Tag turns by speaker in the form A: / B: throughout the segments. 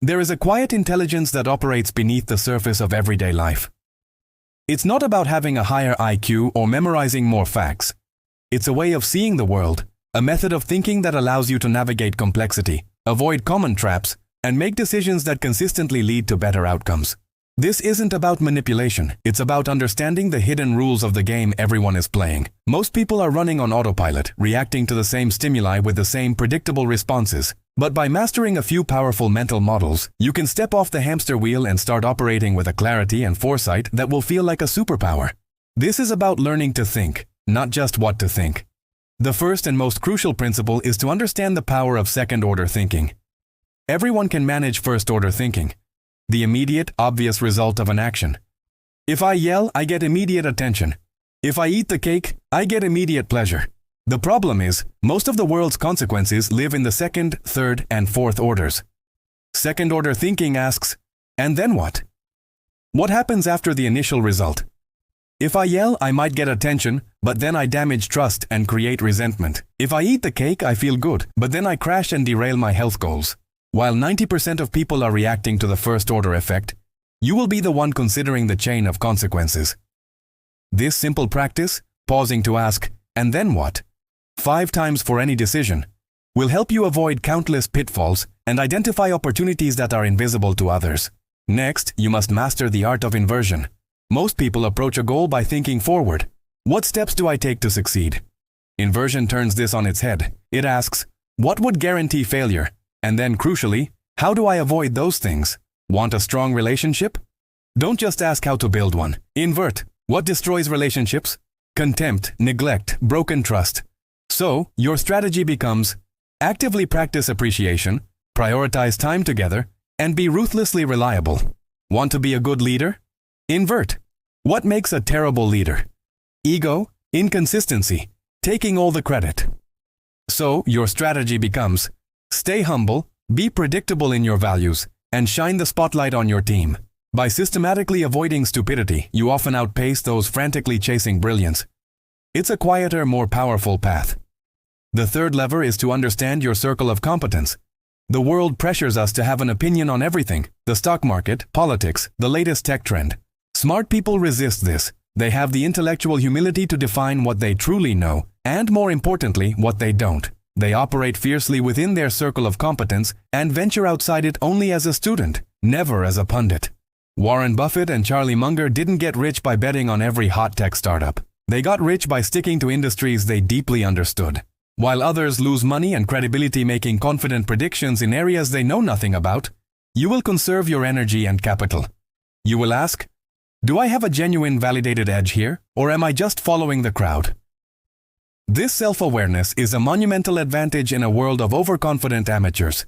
A: There is a quiet intelligence that operates beneath the surface of everyday life. It's not about having a higher IQ or memorizing more facts. It's a way of seeing the world, a method of thinking that allows you to navigate complexity, avoid common traps, and make decisions that consistently lead to better outcomes. This isn't about manipulation, it's about understanding the hidden rules of the game everyone is playing. Most people are running on autopilot, reacting to the same stimuli with the same predictable responses. But by mastering a few powerful mental models, you can step off the hamster wheel and start operating with a clarity and foresight that will feel like a superpower. This is about learning to think, not just what to think. The first and most crucial principle is to understand the power of second-order thinking. Everyone can manage first-order thinking, the immediate, obvious result of an action. If I yell, I get immediate attention. If I eat the cake, I get immediate pleasure. The problem is, most of the world's consequences live in the second, third, and fourth orders. Second-order thinking asks, and then what? What happens after the initial result? If I yell, I might get attention, but then I damage trust and create resentment. If I eat the cake, I feel good, but then I crash and derail my health goals. While 90% of people are reacting to the first-order effect, you will be the one considering the chain of consequences. This simple practice, pausing to ask, and then what? 5 times for any decision, will help you avoid countless pitfalls and identify opportunities that are invisible to others. Next, you must master the art of inversion. Most people approach a goal by thinking forward. What steps do I take to succeed? Inversion turns this on its head. It asks, what would guarantee failure? And then, crucially, how do I avoid those things? Want a strong relationship? Don't just ask how to build one. Invert. What destroys relationships? Contempt, neglect, broken trust. So, your strategy becomes, actively practice appreciation, prioritize time together, and be ruthlessly reliable. Want to be a good leader? Invert. What makes a terrible leader? Ego, inconsistency, taking all the credit. So, your strategy becomes, stay humble, be predictable in your values, and shine the spotlight on your team. By systematically avoiding stupidity, you often outpace those frantically chasing brilliance. It's a quieter, more powerful path. The third lever is to understand your circle of competence. The world pressures us to have an opinion on everything: the stock market, politics, the latest tech trend. Smart people resist this. They have the intellectual humility to define what they truly know, and more importantly, what they don't. They operate fiercely within their circle of competence and venture outside it only as a student, never as a pundit. Warren Buffett and Charlie Munger didn't get rich by betting on every hot tech startup. They got rich by sticking to industries they deeply understood. While others lose money and credibility making confident predictions in areas they know nothing about, you will conserve your energy and capital. You will ask, do I have a genuine validated edge here, or am I just following the crowd? This self-awareness is a monumental advantage in a world of overconfident amateurs.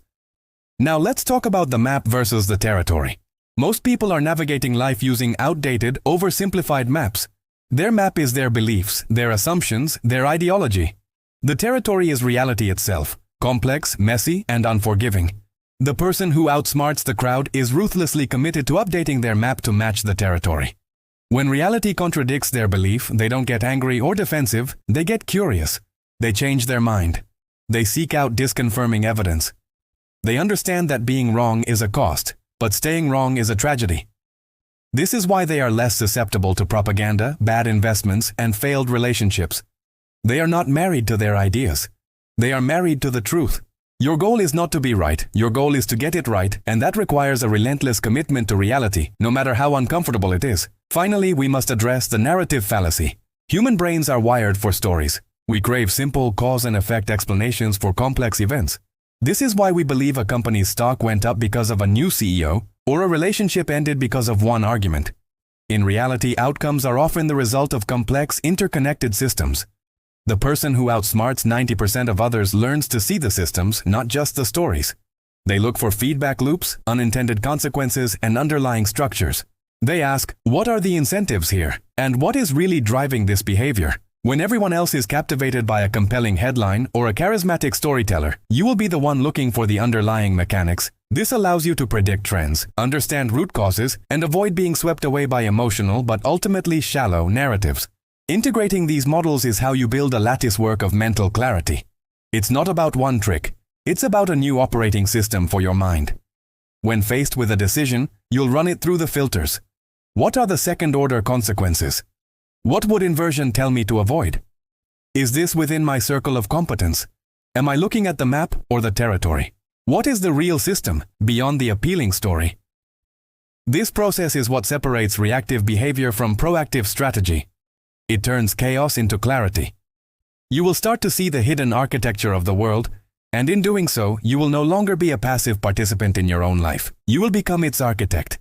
A: Now let's talk about the map versus the territory. Most people are navigating life using outdated, oversimplified maps. Their map is their beliefs, their assumptions, their ideology. The territory is reality itself, complex, messy, and unforgiving. The person who outsmarts the crowd is ruthlessly committed to updating their map to match the territory. When reality contradicts their belief, they don't get angry or defensive, they get curious. They change their mind. They seek out disconfirming evidence. They understand that being wrong is a cost, but staying wrong is a tragedy. This is why they are less susceptible to propaganda, bad investments, and failed relationships. They are not married to their ideas. They are married to the truth. Your goal is not to be right, your goal is to get it right, and that requires a relentless commitment to reality, no matter how uncomfortable it is. Finally, we must address the narrative fallacy. Human brains are wired for stories. We crave simple cause and effect explanations for complex events. This is why we believe a company's stock went up because of a new CEO, or a relationship ended because of one argument. In reality, outcomes are often the result of complex, interconnected systems. The person who outsmarts 90% of others learns to see the systems, not just the stories. They look for feedback loops, unintended consequences, and underlying structures. They ask, what are the incentives here? And what is really driving this behavior? When everyone else is captivated by a compelling headline or a charismatic storyteller, you will be the one looking for the underlying mechanics. This allows you to predict trends, understand root causes, and avoid being swept away by emotional but ultimately shallow narratives. Integrating these models is how you build a latticework of mental clarity. It's not about one trick. It's about a new operating system for your mind. When faced with a decision, you'll run it through the filters. What are the second-order consequences? What would inversion tell me to avoid? Is this within my circle of competence? Am I looking at the map or the territory? What is the real system beyond the appealing story? This process is what separates reactive behavior from proactive strategy. It turns chaos into clarity. You will start to see the hidden architecture of the world, and in doing so, you will no longer be a passive participant in your own life. You will become its architect.